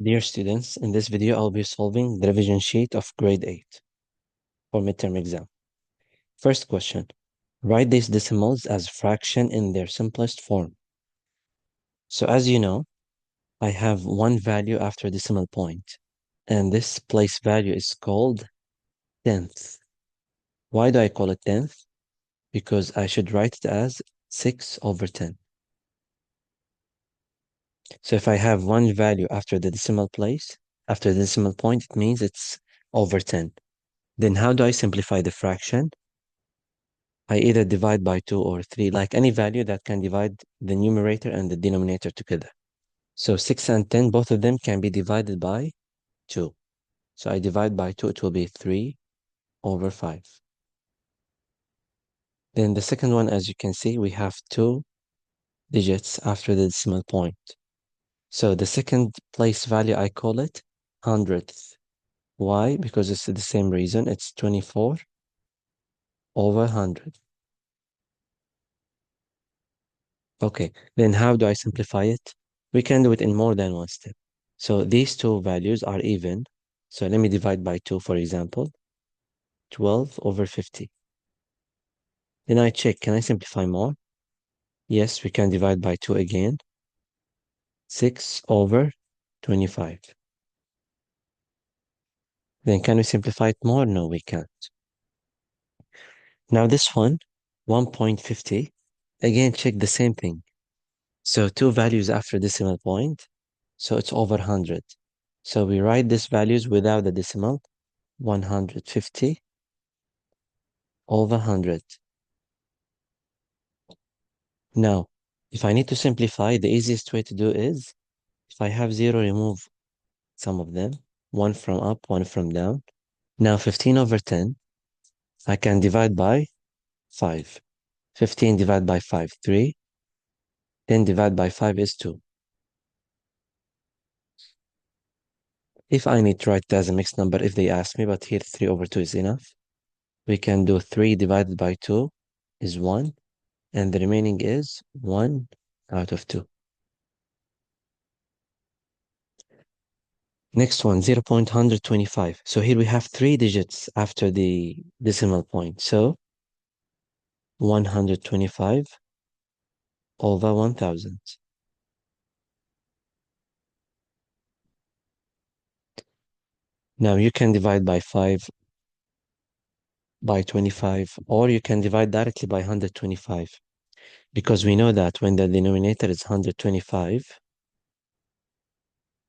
Dear students, in this video I'll be solving the revision sheet of grade 8 for midterm exam. First question, write these decimals as fraction in their simplest form. So as you know, I have one value after decimal point, and this place value is called tenth. Why do I call it tenth? Because I should write it as 6/10. So if I have one value after the decimal place, after the decimal point, it means it's over 10. Then how do I simplify the fraction? I either divide by 2 or 3, like any value that can divide the numerator and the denominator together. So 6 and 10, both of them can be divided by 2. So I divide by 2, it will be 3/5. Then the second one, as you can see, we have 2 digits after the decimal point. So the second place value, I call it hundredth. Why? Because it's the same reason. It's 24/100. Okay, then how do I simplify it? We can do it in more than one step. So these two values are even. So let me divide by 2, for example. 12/50. Then I check, can I simplify more? Yes, we can divide by 2 again. 6/25. Then can we simplify it more? No, we can't. Now this one, 1.50. Again, check the same thing. So two values after decimal point. So it's over 100. So we write these values without the decimal. 150/100. Now, if I need to simplify, the easiest way to do is, if I have 0, remove some of them. 1 from up, 1 from down. Now 15/10, I can divide by 5. 15 divided by 5, 3. 10 divided by 5 is 2. If I need to write it as a mixed number, if they ask me, but here 3/2 is enough, we can do 3 divided by 2 is 1, and the remaining is 1/2. Next one, 0.125. So here we have 3 digits after the decimal point. So 125/1000. Now you can divide by 5 by 25, or you can divide directly by 125, because we know that when the denominator is 125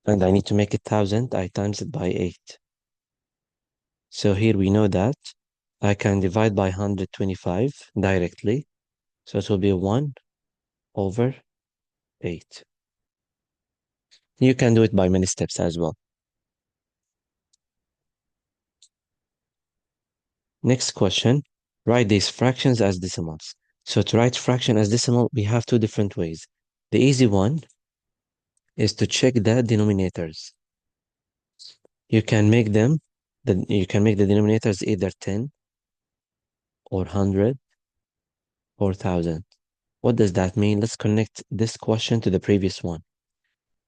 and I need to make it 1000, I times it by 8. So here we know that I can divide by 125 directly. So it will be 1/8. You can do it by many steps as well. Next question, write these fractions as decimals. So to write fraction as decimal, we have two different ways. The easy one is to check the denominators. You can make the denominators either 10 or 100 or 1000. What does that mean? Let's connect this question to the previous one.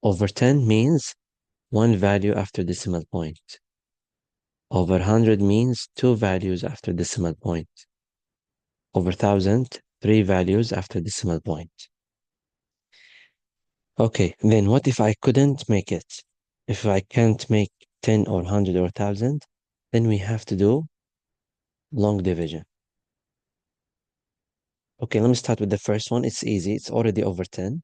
Over 10 means one value after decimal point. Over 100 means two values after decimal point. Over 1000, three values after decimal point. Okay, then what if I couldn't make it? If I can't make 10 or 100 or 1000, then we have to do long division. Okay, let me start with the first one. It's easy. It's already over 10.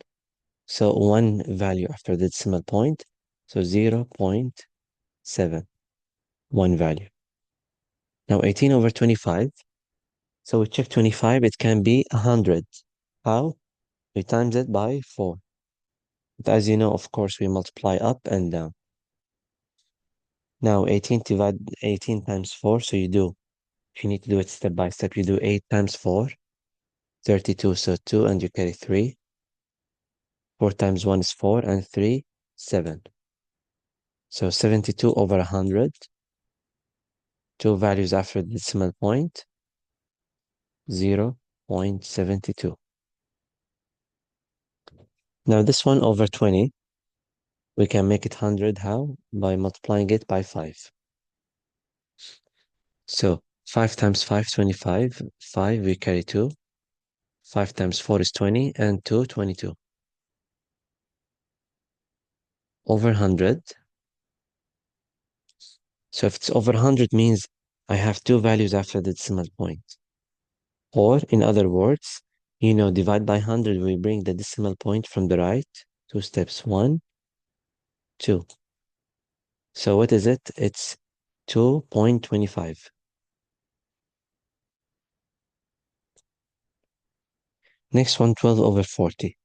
So one value after the decimal point. So 0.7, one value. Now 18/25. So we check 25. It can be 100. How? We times it by 4. But as you know, of course, we multiply up and down. Now 18 times 4. So if you need to do it step by step, you do 8 times 4, 32. So 2, and you carry 3. 4 times 1 is 4, and 3, 7. So 72/100. Two values after the decimal point, 0.72. Now this one over 20. We can make it 100, how? By multiplying it by 5. So 5 times 5, 25. 5, we carry 2. 5 times 4 is 20, and 2, 22. Over 100. So if it's over 100 means I have two values after the decimal point. Or, in other words, divide by 100, we bring the decimal point from the right. 2 steps. 1, 2. So what is it? It's 2.25. Next one, 12 over 40.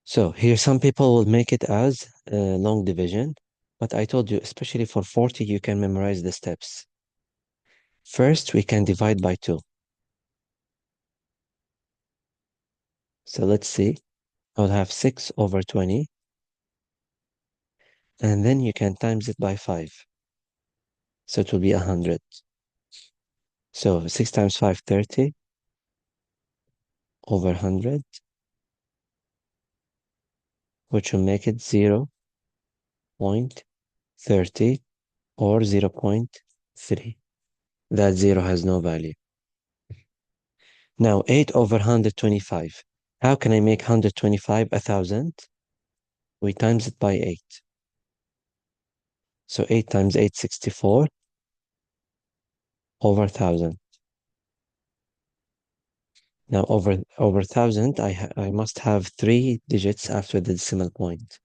So here some people will make it as long division, but I told you, especially for 40, you can memorize the steps. First, we can divide by 2. So let's see. I'll have 6 over 20, and then you can times it by 5. So it will be 100. So 6 times 5, 30 over 100, which will make it 0.30 or 0.3. That 0 has no value. Now 8 over 125. How can I make 125 1,000? We times it by 8. So 8 times 8, 64 over 1,000. Now over 1,000, I must have 3 digits after the decimal point.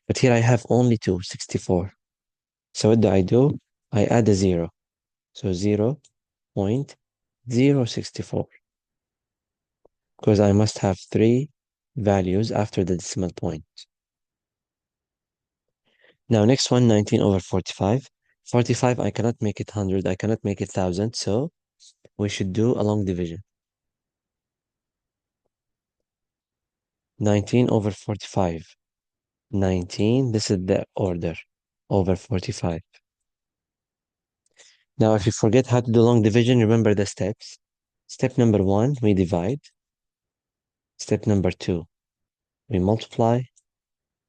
But here I have only 2, 64. So what do? I add a 0. So 0.064. Because I must have 3 values after the decimal point. Now next one, 19 over 45. 45, I cannot make it 100. I cannot make it 1,000. So we should do a long division. 19 over 45. 19, this is the order, over 45. Now, if you forget how to do long division, remember the steps. Step number 1, we divide. Step number 2, we multiply.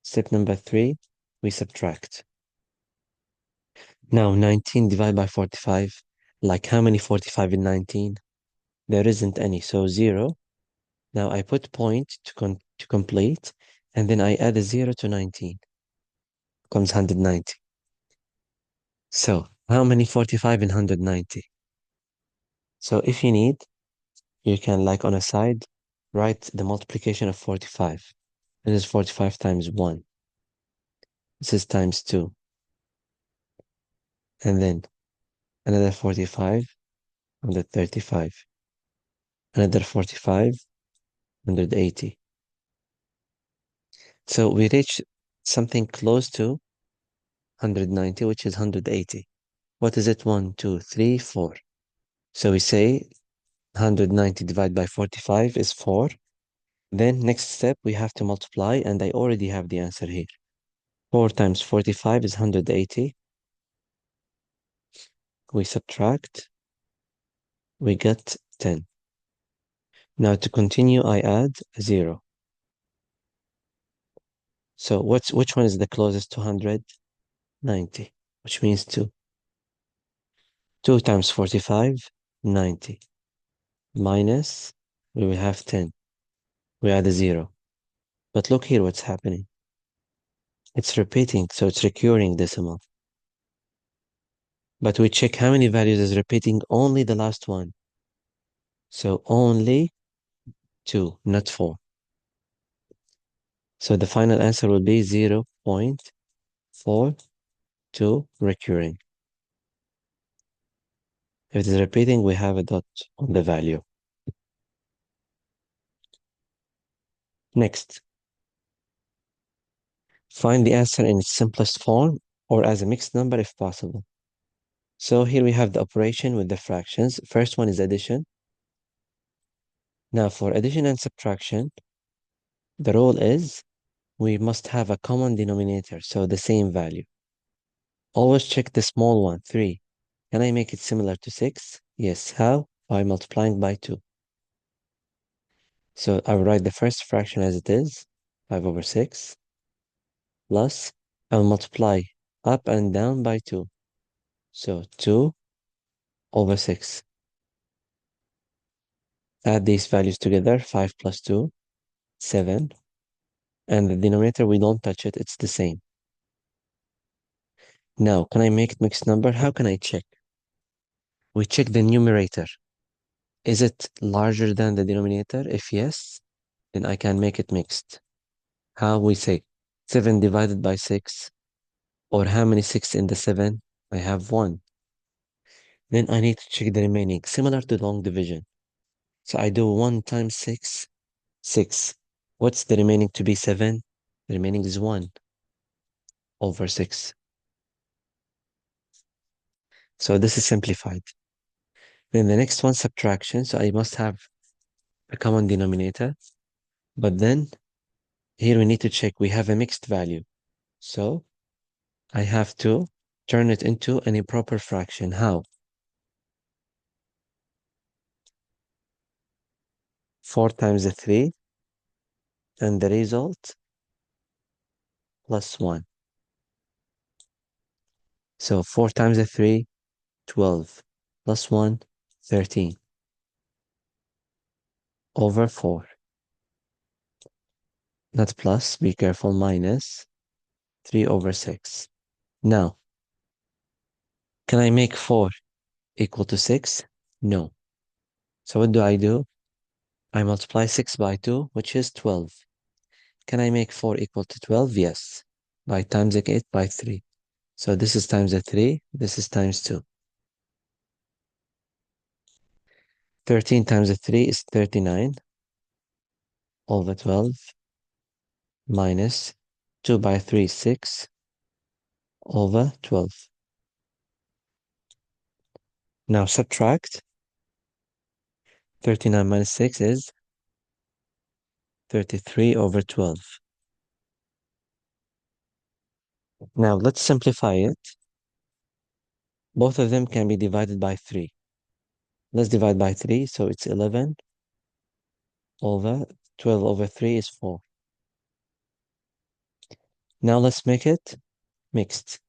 Step number 3, we subtract. Now, 19 divided by 45. Like how many 45 in 19? There isn't any, so 0. Now I put point to complete, and then I add a 0 to 19. Becomes 190. So, how many 45 in 190? So if you need, you can, like on a side, write the multiplication of 45. This is 45 times 1. This is times 2. And then another 45, 135. Another 45, 180. So we reach something close to 190, which is 180. What is it? 1, 2, 3, 4. So we say 190 divided by 45 is 4. Then next step, we have to multiply, and I already have the answer here. 4 times 45 is 180. We subtract, we get 10. Now to continue, I add a 0. So which one is the closest to 100? 90, which means 2. 2 times 45, 90. Minus, we will have 10. We add a 0. But look here what's happening. It's repeating, so it's recurring decimal. But we check how many values is repeating, only the last one. So only 2, not 4. So the final answer will be 0.42 recurring. If it is repeating, we have a dot on the value. Next, find the answer in its simplest form or as a mixed number if possible. So here we have the operation with the fractions. First one is addition. Now for addition and subtraction, the rule is we must have a common denominator, so the same value. Always check the small one, 3. Can I make it similar to 6? Yes. How? By multiplying by 2. So I will write the first fraction as it is, 5 over 6, plus I'll multiply up and down by 2. So 2 over 6. Add these values together, 5 plus 2, 7. And the denominator, we don't touch it, it's the same. Now, can I make it mixed number? How can I check? We check the numerator. Is it larger than the denominator? If yes, then I can make it mixed. How we say 7 divided by 6, or how many 6 in the 7? I have 1. Then I need to check the remaining, similar to long division. So I do 1 times 6, 6. What's the remaining to be 7? The remaining is 1 over 6. So this is simplified. Then the next one, subtraction. So I must have a common denominator. But then here we need to check we have a mixed value. So I have to turn it into an improper fraction. How? 4 times the 3, and the result plus 1. So 4 times the 3, 12, plus 1, 13, over 4. Not plus, be careful, minus 3 over 6. Now, can I make 4 equal to 6? No. So what do? I multiply 6 by 2, which is 12. Can I make 4 equal to 12? Yes. By times it by 3. So this is times the 3, this is times 2. 13 times the 3 is 39 over 12 minus 2 by 3 is 6 over 12. Now subtract. 39 minus 6 is 33 over 12. Now let's simplify it. Both of them can be divided by 3. Let's divide by 3, so it's 11 over 12 over 3 is 4. Now let's make it mixed.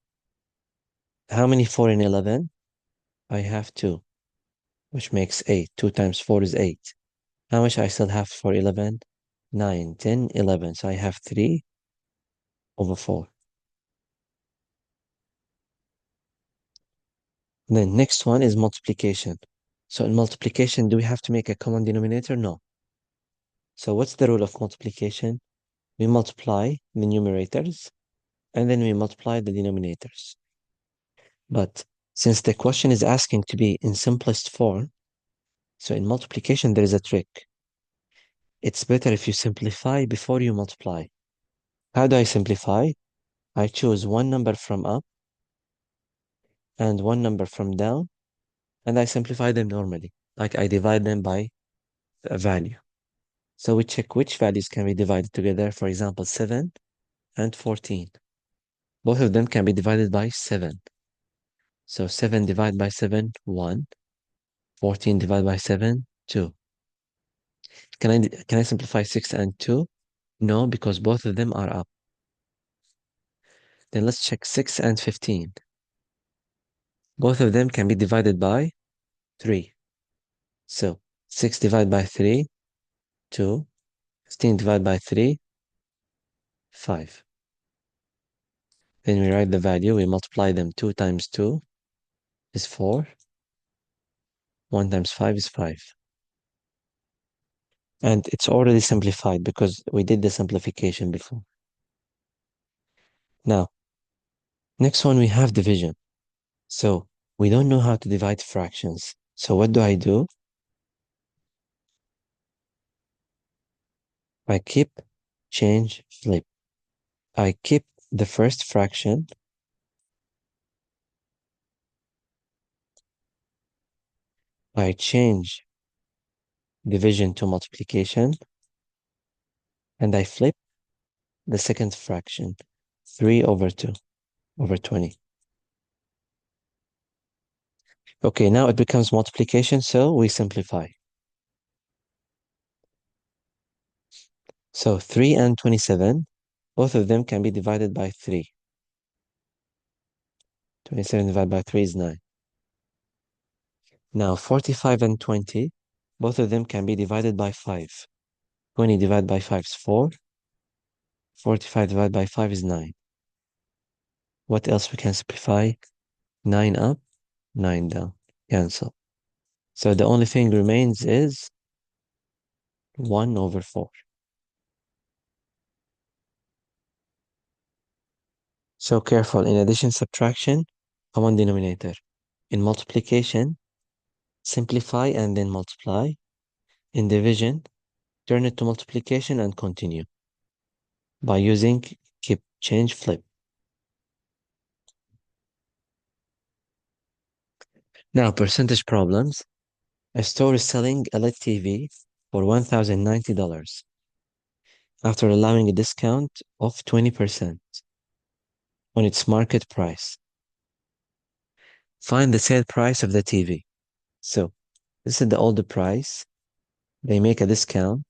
How many 4 in 11? I have 2, which makes 8. 2 times 4 is 8. How much I still have for 11? 9, 10, 11. So I have 3 over 4. Then next one is multiplication. So in multiplication, do we have to make a common denominator? No. So what's the rule of multiplication? We multiply the numerators and then we multiply the denominators. But since the question is asking to be in simplest form, so in multiplication there is a trick. It's better if you simplify before you multiply. How do I simplify? I choose one number from up and one number from down, and I simplify them normally. Like I divide them by a value. So we check which values can be divided together. For example, 7 and 14. Both of them can be divided by 7. So 7 divided by 7, 1. 14 divided by 7, 2. Can I simplify 6 and 2? No, because both of them are up. Then let's check 6 and 15. Both of them can be divided by 3. So 6 divided by 3, 2. 15 divided by 3, 5. Then we write the value, we multiply them. 2 times 2 is 4. 1 times 5 is 5. And it's already simplified because we did the simplification before. Now, next one we have division. So we don't know how to divide fractions. So what do? I keep, change, flip. I keep the first fraction. I change division to multiplication. And I flip the second fraction. 3 over 2 over 20. Okay, now it becomes multiplication, so we simplify. So 3 and 27, both of them can be divided by 3. 27 divided by 3 is 9. Now, 45 and 20, both of them can be divided by 5. 20 divided by 5 is 4. 45 divided by 5 is 9. What else we can simplify? 9 up, 9 down. Cancel. So the only thing remains is 1 over 4. So careful. In addition, subtraction, common denominator. In multiplication, simplify and then multiply. In division, turn it to multiplication and continue by using keep, change, flip. Now, percentage problems. A store is selling a LED TV for $1,090 after allowing a discount of 20% on its market price. Find the sale price of the TV. So, this is the older price. They make a discount.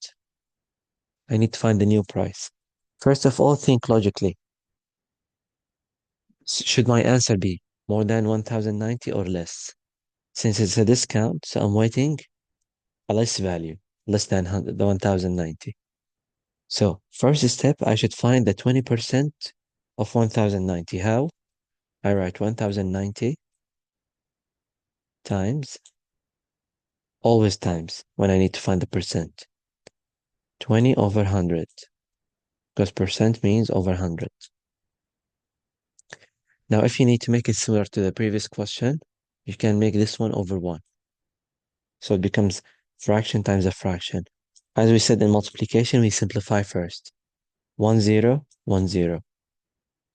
I need to find the new price. First of all, think logically. Should my answer be more than 1090 or less? Since it's a discount, so I'm waiting a less value, less than the 1090. So first step, I should find the 20% of 1090. How? I write 1090 times, always times, when I need to find the percent. 20 over 100, because percent means over 100. Now, if you need to make it similar to the previous question, you can make this one over 1. So it becomes fraction times a fraction. As we said in multiplication, we simplify first. 1, 0, 1, 0.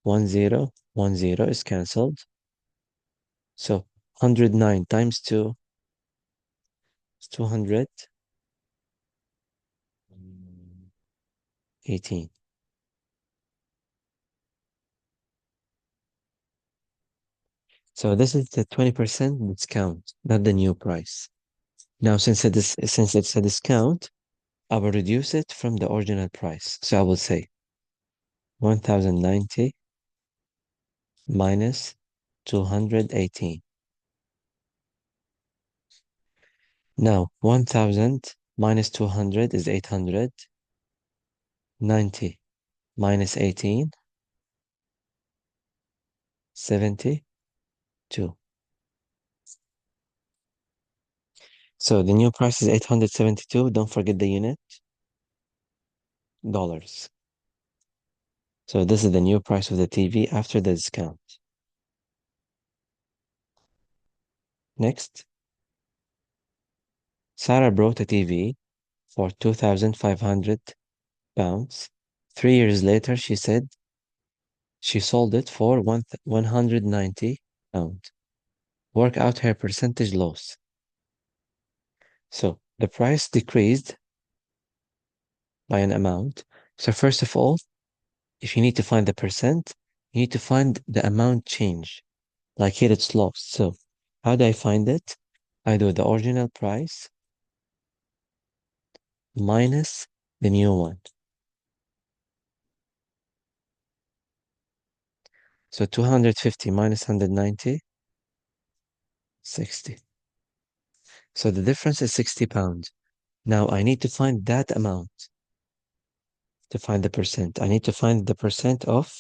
1, 0, 1, 0 is cancelled. So 109 times 2 is 218. So this is the 20% discount, not the new price. Now, since it's a discount, I will reduce it from the original price. So I will say 1090 minus 218. Now, 1000 minus 200 is 800. 90 minus 18, 72. So the new price is 872. Don't forget the unit, dollars. So this is the new price of the TV after the discount. Next, Sarah brought a TV for 2,500 pounds. 3 years later, she said she sold it for 190 pounds. Work out her percentage loss. So the price decreased by an amount. So first of all, if you need to find the percent, you need to find the amount change. Like here it's lost. So how do I find it? I do the original price minus the new one. So 250 minus 190, 60. So the difference is 60 pounds. Now I need to find that amount to find the percent. I need to find the percent of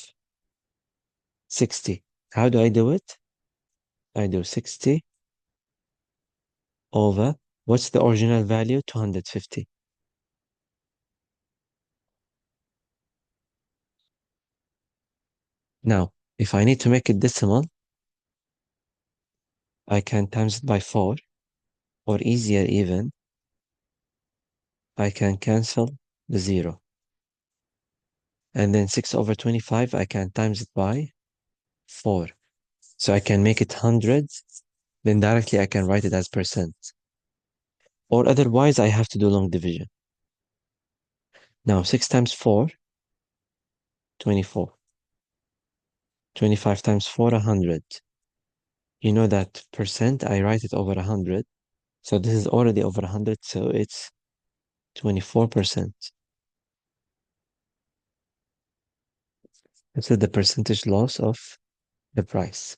60. How do I do it? I do 60 over, what's the original value? 250. Now, if I need to make it decimal, I can times it by 4, or easier even, I can cancel the 0. And then 6 over 25, I can times it by 4. So I can make it hundreds, then directly I can write it as percent. Or otherwise, I have to do long division. Now, 6 times 4, 24. 25 times 4, 100. You know that percent, I write it over 100. So this is already over 100, so it's 24%. This is the percentage loss of the price.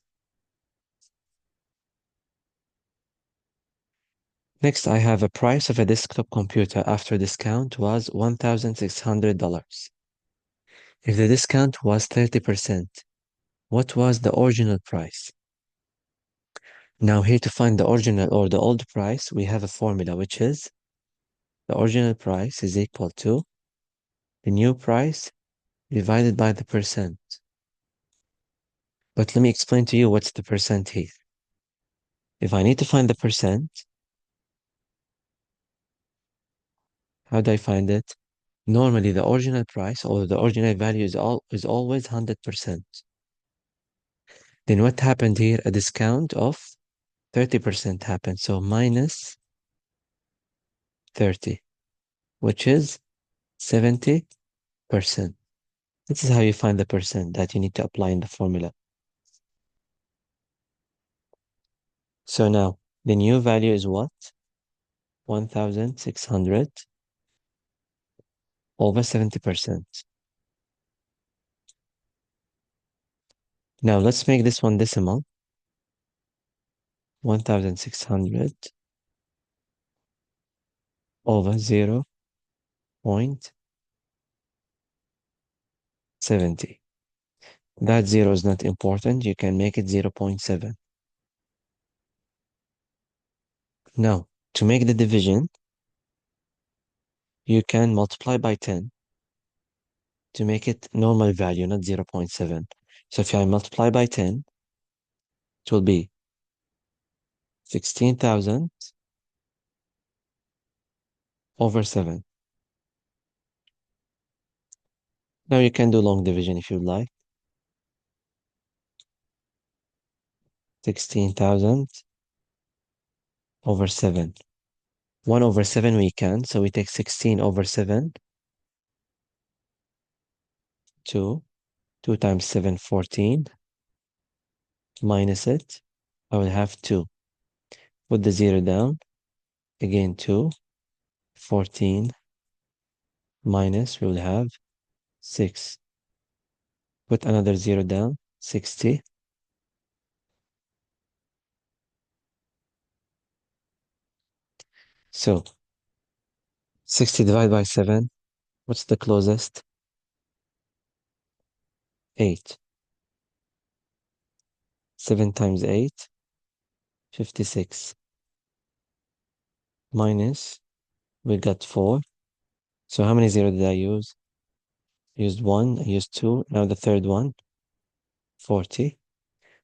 Next, I have a price of a desktop computer after discount was $1,600. If the discount was 30%, what was the original price? Now here to find the original or the old price, we have a formula, which is the original price is equal to the new price divided by the percent. But let me explain to you what's the percent here. If I need to find the percent, how do I find it? Normally, the original price or the original value is always 100%. Then what happened here? A discount of 30% happened. So minus 30, which is 70%. This is how you find the percent that you need to apply in the formula. So now the new value is what? 1,600 over 70%. Now let's make this one decimal. 1,600 over 0.70. That zero is not important. You can make it 0.7. Now, to make the division, you can multiply by 10 to make it normal value, not 0.7. So if I multiply by 10, it will be 16,000 over 7. Now you can do long division if you like. 16,000 over 7. 1 over 7 we can, so we take 16 over 7. 2. 2 times 7, 14. Minus it, I will have 2. Put the 0 down. Again 2. 14 minus, we will have 6. Put another 0 down. 60. So 60 divided by 7. What's the closest? 8. 7 times 8, 56. Minus, we got 4. So how many 0 did I use? Used 1, I used 2. Now the third one, 40.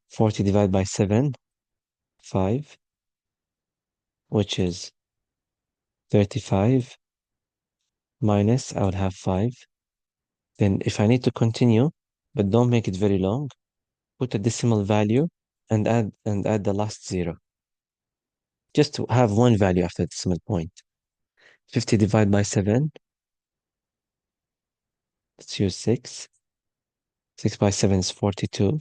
40 divided by 7, 5, which is 35. Minus, I would have 5. Then if I need to continue, but don't make it very long, put a decimal value and add the last 0. Just to have one value after the decimal point. 50 divided by 7. Let's use 6. 6 by 7 is 42.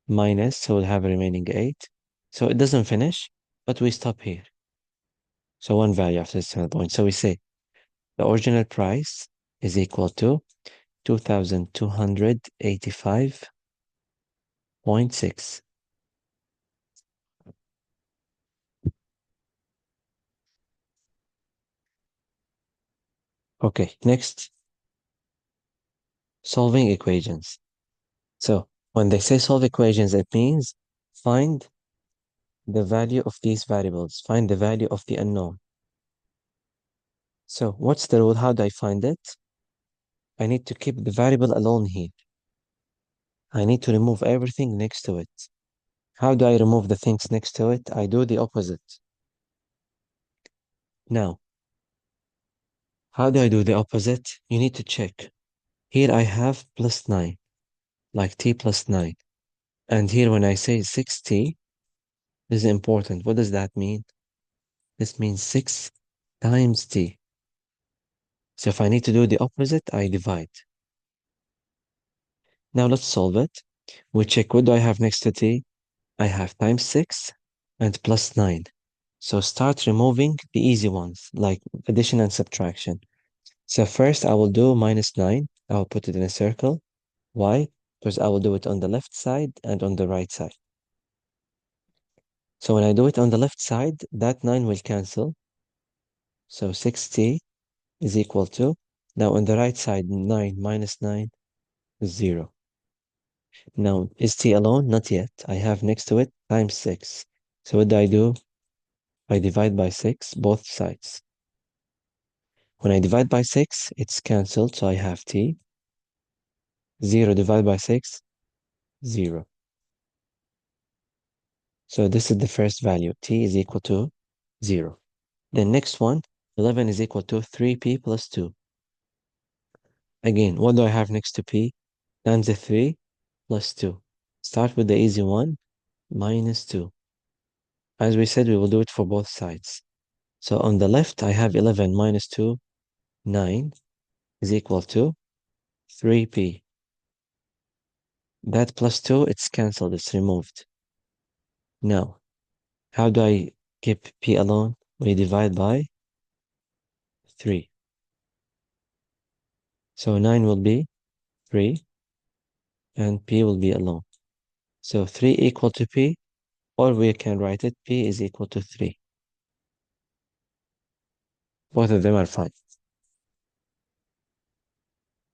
Minus, so we'll have a remaining 8. So it doesn't finish, but we stop here. So one value after the decimal point. So we say the original price is equal to 2,285.6. Okay, next, solving equations. So when they say solve equations, it means find the value of these variables, find the value of the unknown. So what's the rule? How do I find it? I need to keep the variable alone here. I need to remove everything next to it. How do I remove the things next to it? I do the opposite. Now, how do I do the opposite? You need to check. Here I have plus 9, like t plus 9. And here when I say 6t, this is important. What does that mean? This means 6 times t. So if I need to do the opposite, I divide. Now let's solve it. We check what do I have next to t? I have times 6 and plus 9. So start removing the easy ones, like addition and subtraction. So first I will do minus 9. I will put it in a circle. Why? Because I will do it on the left side and on the right side. So when I do it on the left side, that 9 will cancel. So 6t is equal to, now on the right side, 9 minus 9 is 0. Now, is t alone? Not yet. I have next to it times 6. So what do? I divide by 6 both sides. When I divide by 6, it's cancelled, so I have t. 0 divided by 6, 0. So this is the first value. T is equal to 0. The next one, 11 is equal to 3p plus 2. Again, what do I have next to p? Times the 3 plus 2. Start with the easy one, minus 2. As we said, we will do it for both sides. So on the left, I have 11 minus 2, 9 is equal to 3p. That plus 2, it's cancelled, it's removed. Now, how do I keep p alone? We divide by 3. So 9 will be 3, and p will be alone. So 3 equal to p, or we can write it p is equal to 3. Both of them are fine.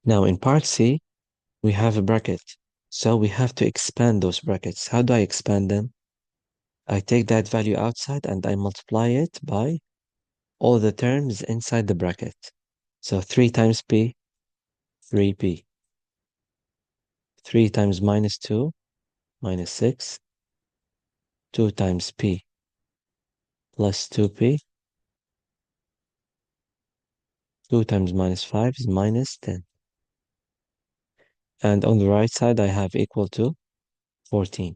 Now in part C, we have a bracket. So we have to expand those brackets. How do I expand them? I take that value outside and I multiply it by all the terms inside the bracket. So 3 times p, 3p. 3 times minus 2, minus 6. 2 times p plus 2p. 2 times minus 5 is minus 10. And on the right side, I have equal to 14.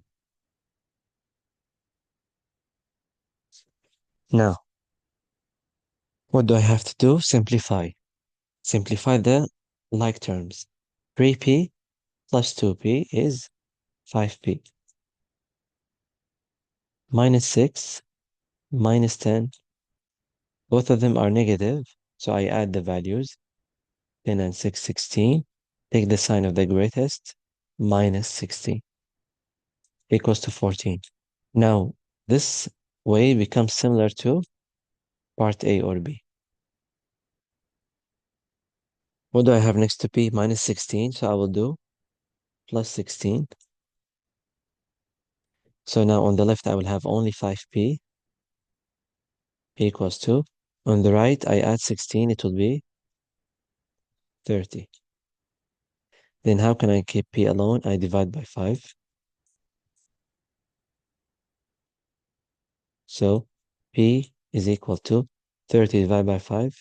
Now, what do I have to do? Simplify. Simplify the like terms. 3p plus 2p is 5p. Minus 6, minus 10. Both of them are negative, so I add the values. 10 and 6, 16. Take the sign of the greatest. Minus 60 equals to 14. Now, this way becomes similar to part A or B. What do I have next to p? Minus 16, so I will do plus 16. So now on the left, I will have only 5p equals 2. On the right, I add 16, it will be 30. Then how can I keep p alone? I divide by 5. So p is equal to 30 divided by 5,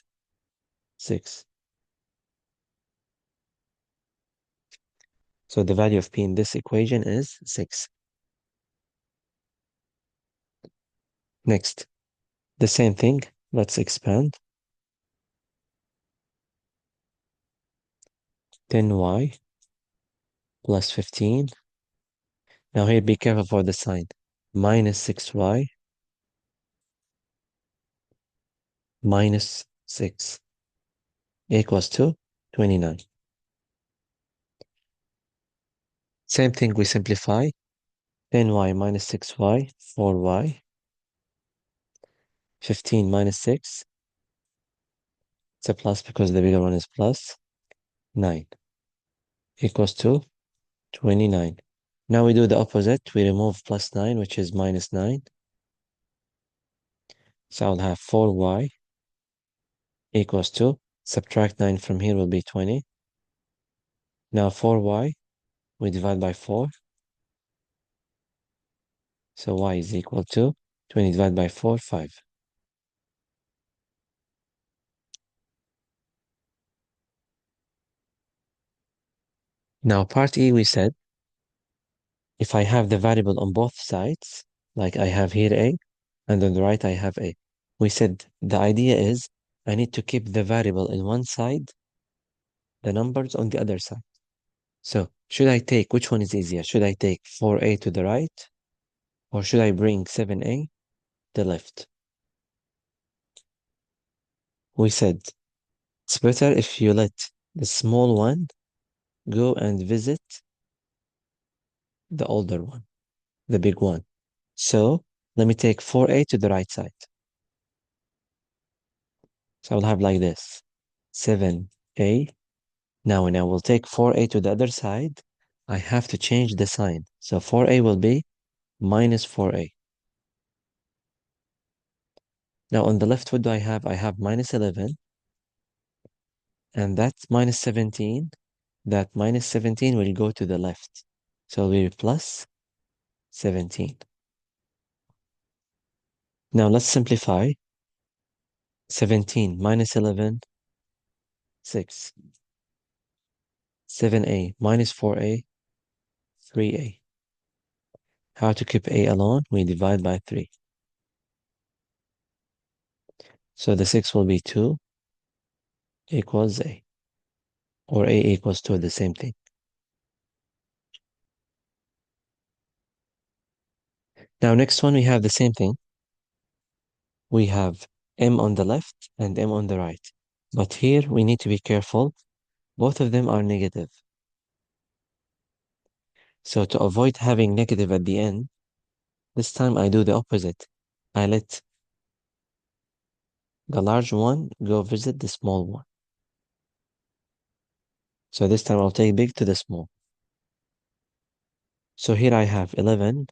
6. So the value of p in this equation is 6. Next, the same thing. Let's expand. 10y plus 15. Now here, be careful for the sign. Minus 6y minus 6 equals to 29. Same thing, we simplify. 10y minus 6y, 4y. 15 minus 6. It's a plus because the bigger one is plus. 9 equals to 29. Now we do the opposite. We remove plus 9, which is minus 9. So I'll have 4y equals to, subtract 9 from here will be 20. Now 4y, we divide by 4. So y is equal to 20 divided by 4, 5. Now part E, we said, if I have the variable on both sides, like I have here a, and on the right I have a, we said the idea is I need to keep the variable in one side, the numbers on the other side. So should I take, which one is easier? Should I take 4a to the right, or should I bring 7a to the left? We said it's better if you let the small one go and visit the older one, the big one. So let me take 4a to the right side. So I'll have like this, 7a. Now when I will take 4a to the other side, I have to change the sign. So 4a will be minus 4a. Now on the left, what do I have? I have minus 11, and that's minus 17. That minus 17 will go to the left. So it'll be plus 17. Now let's simplify. 17 minus 11, 6. 7a minus 4a, 3a. How to keep a alone? We divide by 3. So the 6 will be 2 equals a, or a equals 2, the same thing. Now next one, we have the same thing. We have m on the left and m on the right. But here we need to be careful. Both of them are negative. So to avoid having negative at the end, this time I do the opposite. I let the large one go visit the small one. So this time I'll take big to the small. So here I have 11.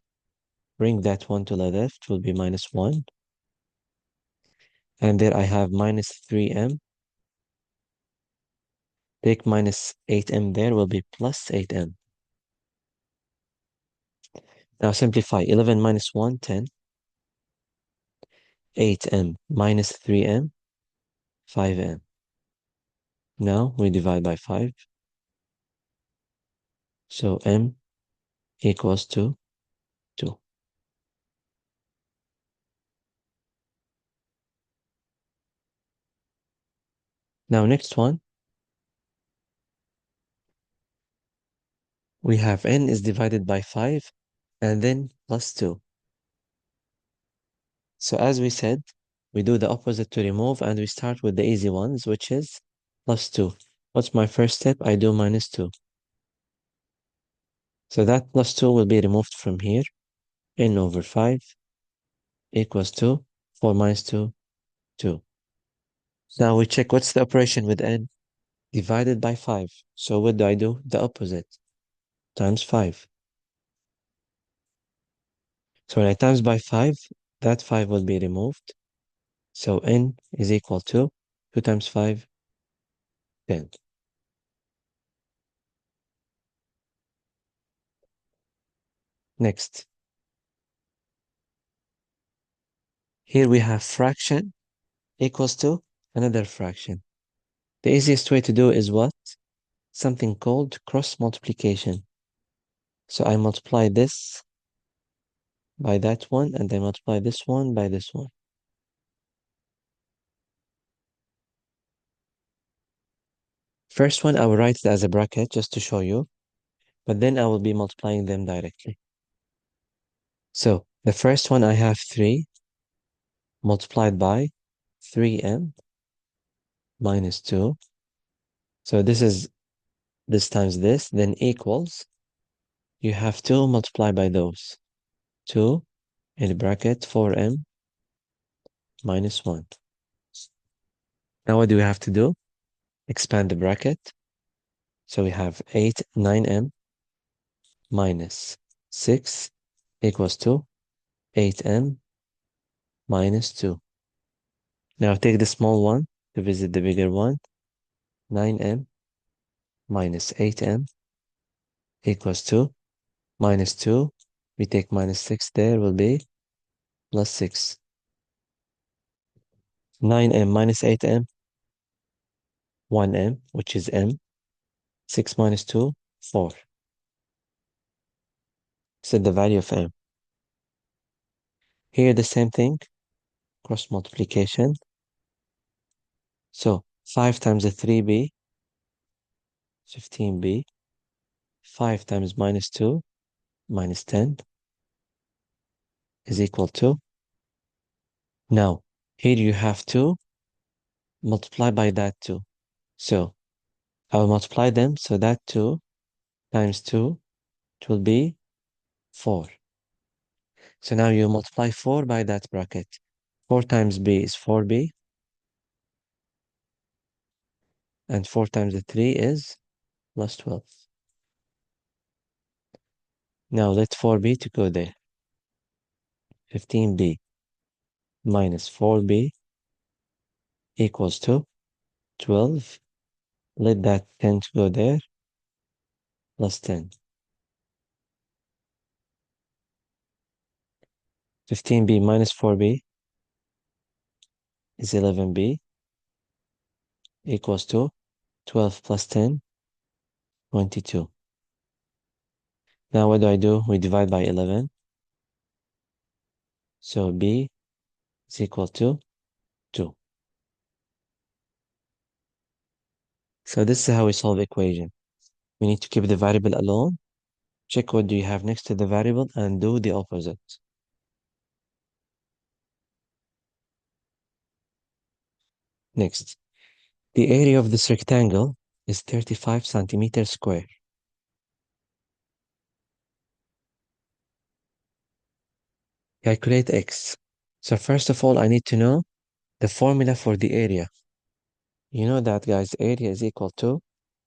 Bring that one to the left, will be minus 1. And there I have minus 3m. Take minus 8m there, will be plus 8m. Now simplify. 11 minus 1, 10. 8m minus 3m, 5m. Now we divide by 5. So m equals to 2. Now next one, we have n is divided by 5 and then plus 2. So as we said, we do the opposite to remove, and we start with the easy ones, which is plus 2. What's my first step? I do minus 2. So that plus 2 will be removed from here. N over 5 equals 2. 4 minus 2, 2. Now we check what's the operation with n? Divided by 5. So what do I do? The opposite. Times 5. So when I times by 5, that 5 will be removed. So n is equal to 2 times 5, 10. Next. Here we have fraction equals to another fraction. The easiest way to do is what? Something called cross multiplication. So I multiply this by that one, and I multiply this one by this one. First one, I will write it as a bracket just to show you, but then I will be multiplying them directly. So the first one, I have 3 multiplied by 3m minus 2. So this is this times this, then equals, you have 2 multiplied by those. 2 in the bracket 4m minus 1. Now what do we have to do? Expand the bracket. So we have 9m minus 6 equals to 8m minus 2. Now take the small one to visit the bigger one. 9m minus 8m equals to minus 2. We take minus 6 there, will be plus 6. 9m minus 8m, 1m, which is m. 6 minus 2, 4. Set the value of m. Here the same thing, cross multiplication. So 5 times the 3b, 15b. 5 times minus 2, minus 10, is equal to. Now, here you have 2 multiply by that 2. So I will multiply them, so that 2 times 2, it will be 4. So now you multiply 4 by that bracket. 4 times b is 4b, and 4 times the 3 is plus 12. Now let 4b to go there. 15b minus 4b equals to 12. Let that 10 to go there, plus 10. 15b minus 4b is 11b equals to 12 plus 10, 22. Now what do? We divide by 11. So b is equal to 2. So this is how we solve the equation. We need to keep the variable alone, check what do you have next to the variable, and do the opposite. Next, the area of this rectangle is 35 centimeters square. Calculate x. So first of all, I need to know the formula for the area. You know that, guys, area is equal to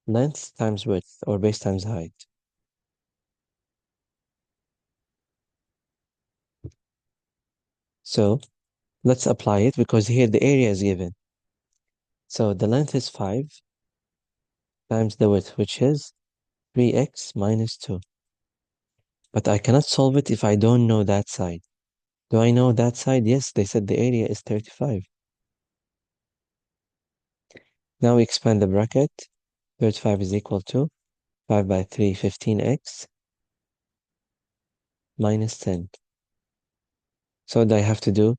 length times width, or base times height. So let's apply it, because here the area is given. So the length is 5 times the width, which is 3x minus 2. But I cannot solve it if I don't know that side. Do I know that side? Yes, they said the area is 35. Now we expand the bracket. 35 is equal to 5 by 3, 15x minus 10. So what do I have to do?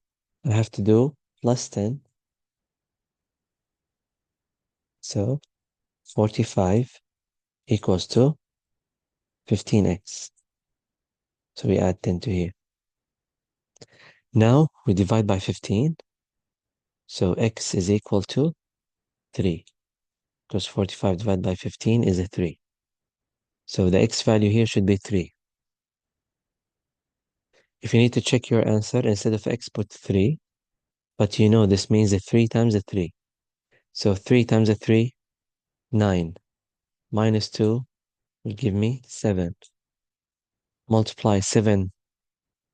I have to do plus 10. So 45 equals to 15x. So we add 10 to here. Now we divide by 15. So x is equal to 3. Because 45 divided by 15 is a 3. So the x value here should be 3. If you need to check your answer, instead of x, put 3. But you know this means a 3 times a 3. So 3 times a 3, 9. Minus 2 will give me 7. Multiply 7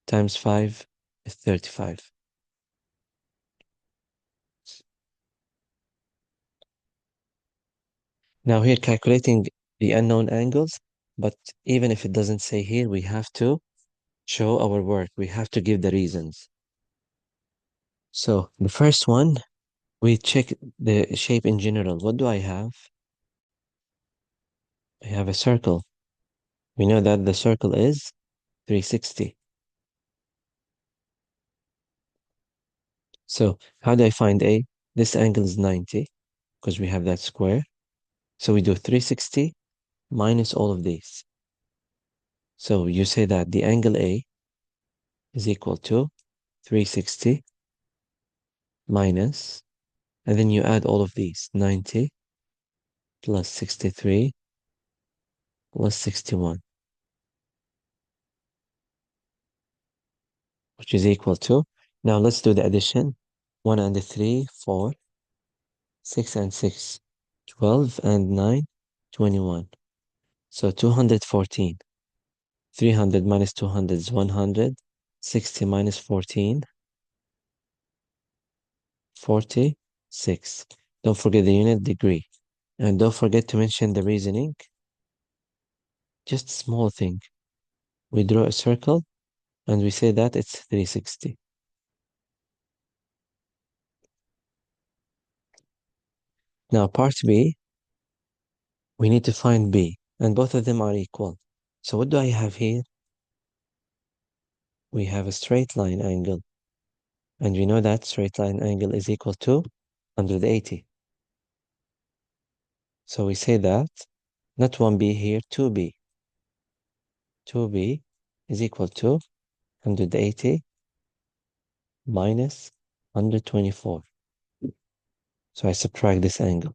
times 5 is 35. Now here calculating the unknown angles, but even if it doesn't say here, we have to show our work. We have to give the reasons. So the first one, we check the shape in general. What do I have? I have a circle. We know that the circle is 360. So how do I find A? This angle is 90 because we have that square. So we do 360 minus all of these. So you say that the angle A is equal to 360 minus, and then you add all of these, 90 plus 63 plus 61, which is equal to, now let's do the addition. 1 and 3, 4, 6 and 6, 12 and 9, 21. So 214. 300 minus 200 is 100. 60 minus 14, 46. Don't forget the unit, degree. And don't forget to mention the reasoning. Just a small thing. We draw a circle and we say that it's 360. Now part B, we need to find B, and both of them are equal. So what do I have here? We have a straight line angle, and we know that straight line angle is equal to 180. So we say that, not 1B here, 2B. 2B is equal to 180 minus 124. So I subtract this angle.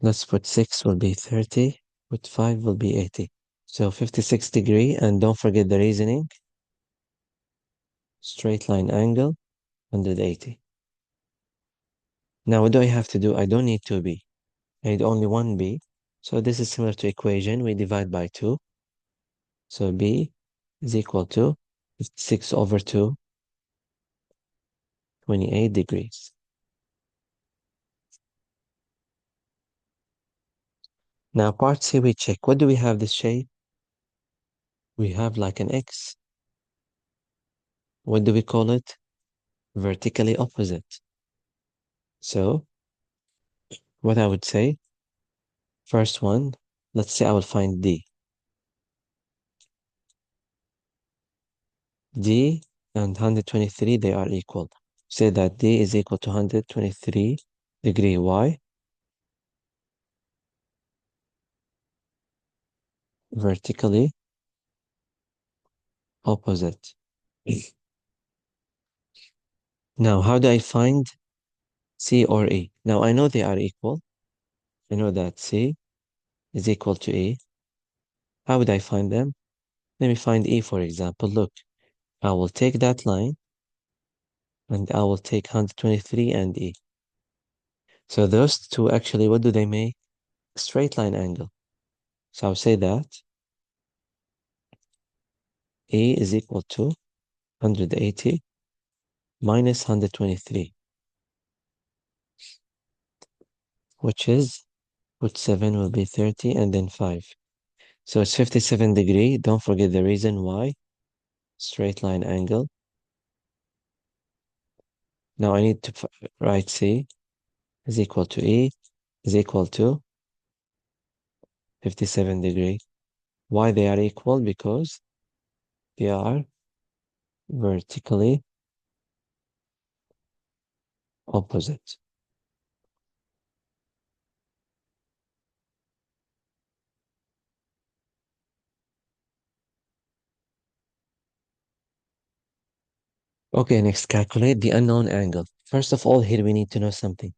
Let's put 6 will be 30, put 5 will be 80. So 56 degree, and don't forget the reasoning. Straight line angle, 180. Now what do I have to do? I don't need 2b. I need only 1b. So this is similar to equation. We divide by 2. So b is equal to 56 over 2, 28 degrees. Now part C, we check. What do we have this shape? We have like an X. What do we call it? Vertically opposite. So what I would say, first one, let's say I will find D. D and 123, they are equal. Say that D is equal to 123 degree. Why? Vertically opposite. Now, how do I find C or E? Now, I know they are equal. I know that C is equal to E. How would I find them? Let me find E, for example. Look, I will take that line and I will take 123 and E. So those two actually, what do they make? A straight line angle. So I'll say that E is equal to 180 minus 123, which is, put 7 will be 30 and then 5. So it's 57 degree. Don't forget the reason why. Straight line angle. Now I need to write C is equal to E is equal to 57 degree. Why they are equal? Because they are vertically opposite. Okay, next calculate the unknown angle. First of all, here we need to know something.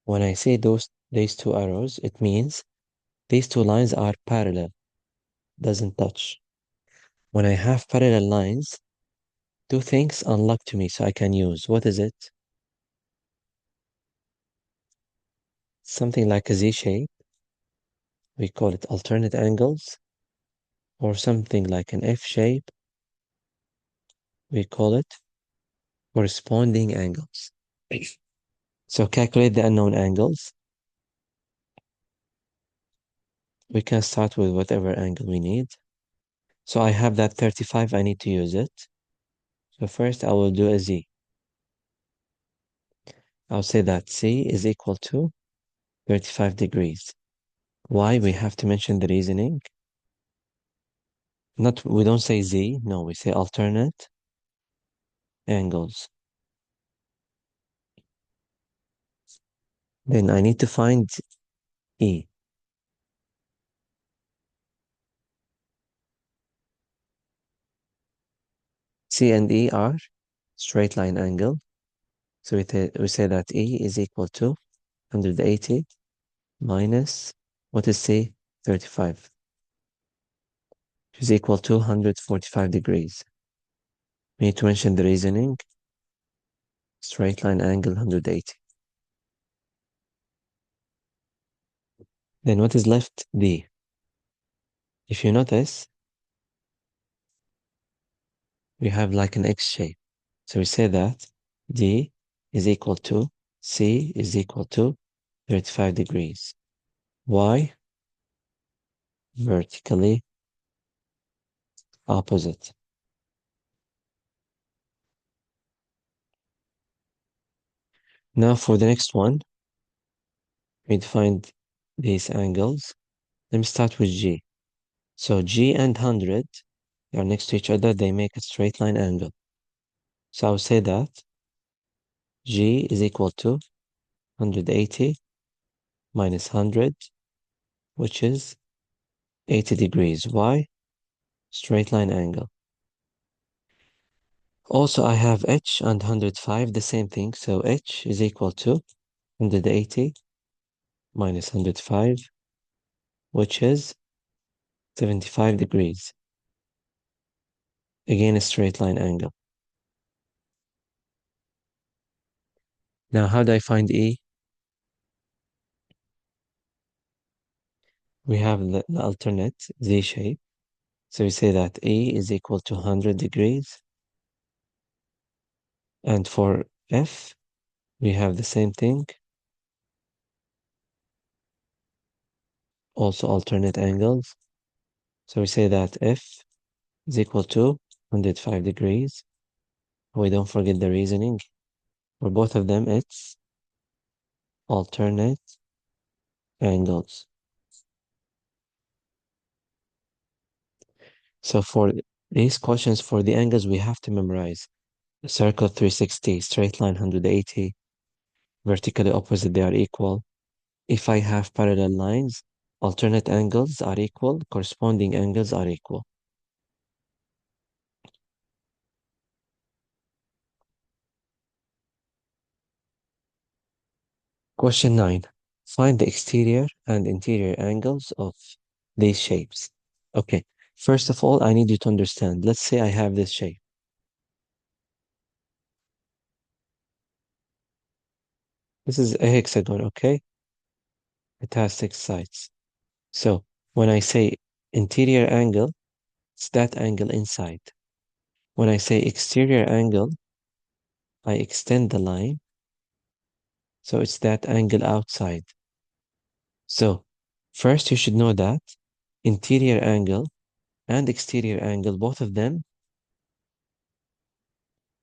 When I say these two arrows, it means these two lines are parallel, doesn't touch. When I have parallel lines, two things unlock to me so I can use. What is it? Something like a Z shape. We call it alternate angles. Or something like an F shape. We call it corresponding angles. So calculate the unknown angles. We can start with whatever angle we need. So I have that 35, I need to use it. So first I will do a Z. I'll say that C is equal to 35 degrees. Why? We have to mention the reasoning. We don't say Z, no, we say alternate angles. Then I need to find E. C and E are straight line angle. So we say that E is equal to 180 minus, what is C? 35, which is equal to 145 degrees. We need to mention the reasoning. Straight line angle 180. Then what is left? D. If you notice, we have like an X shape. So we say that D is equal to C is equal to 35 degrees. Why? Vertically opposite. Now for the next one, we find these angles. Let me start with G. So G and 100 are next to each other. They make a straight line angle. So I'll say that G is equal to 180 minus 100, which is 80 degrees. Why? Straight line angle. Also, I have H and 105, the same thing. So H is equal to 180 minus 105, which is 75 degrees. Again, a straight line angle. Now, how do I find E? We have the alternate Z shape. So we say that E is equal to 100 degrees. And for F, we have the same thing. Also alternate angles. So we say that F is equal to 105 degrees. We don't forget the reasoning. For both of them, it's alternate angles. So for these questions, for the angles, we have to memorize a circle 360, straight line 180, vertically opposite, they are equal. If I have parallel lines, alternate angles are equal, corresponding angles are equal. Question 9. Find the exterior and interior angles of these shapes. Okay, first of all, I need you to understand. Let's say I have this shape. This is a hexagon, okay? It has 6 sides. So when I say interior angle, it's that angle inside. When I say exterior angle, I extend the line, so it's that angle outside. So first you should know that interior angle and exterior angle, both of them,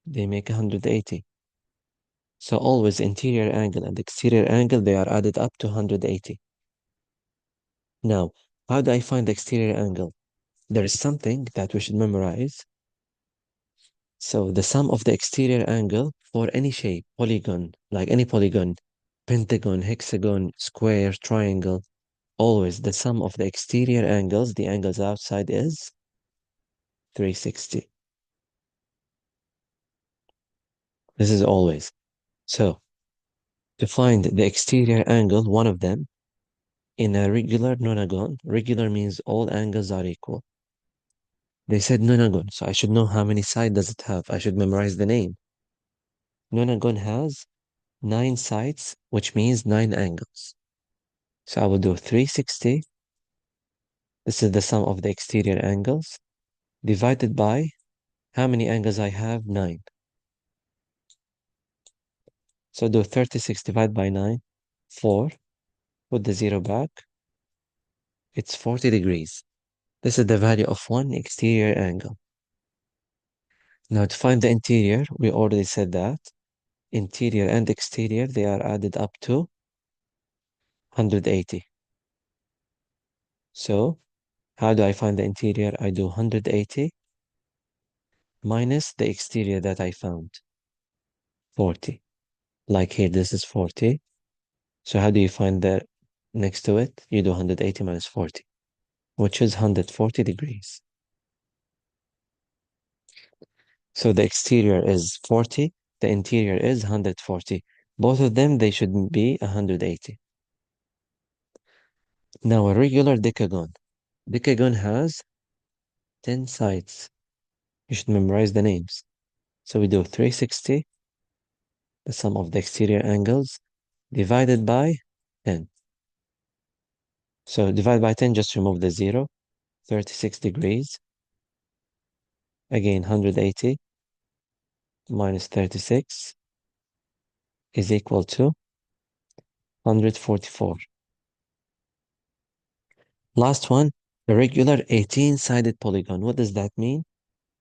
they make 180. So always interior angle and exterior angle, they are added up to 180. Now, how do I find the exterior angle? There is something that we should memorize. So the sum of the exterior angle for any shape, polygon, like any polygon, pentagon, hexagon, square, triangle, always the sum of the exterior angles, the angles outside, is 360. This is always. So to find the exterior angle, one of them, in a regular nonagon, regular means all angles are equal. They said nonagon, so I should know how many sides does it have. I should memorize the name. Nonagon has 9 sides, which means 9 angles. So I will do 360. This is the sum of the exterior angles, divided by how many angles I have? 9. So do 36 divided by 9, 4. Put the 0 back. It's 40 degrees. This is the value of one exterior angle. Now to find the interior, we already said that. Interior and exterior, they are added up to 180. So how do I find the interior? I do 180 minus the exterior that I found, 40. Like here, this is 40. So how do you find the next to it? You do 180 minus 40, which is 140 degrees. So the exterior is 40, the interior is 140. Both of them, they should be 180. Now a regular decagon. Decagon has 10 sides. You should memorize the names. So we do 360, the sum of the exterior angles, divided by 10. So divide by 10, just remove the 0, 36 degrees. Again, 180 minus 36 is equal to 144. Last one, a regular 18-sided polygon. What does that mean?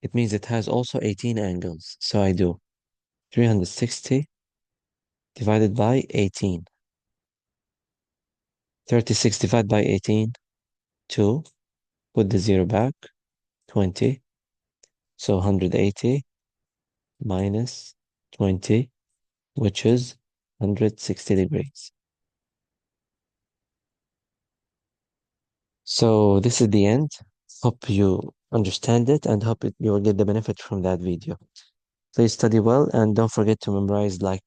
It means it has also 18 angles. So I do 360 divided by 18. 36 divided by 18, 2. Put the 0 back, 20. So 180 minus 20, which is 160 degrees. So this is the end. Hope you understand it and hope you will get the benefit from that video. Please study well and don't forget to memorize like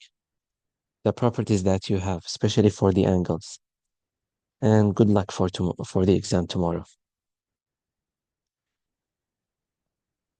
the properties that you have, especially for the angles. And good luck for the exam tomorrow.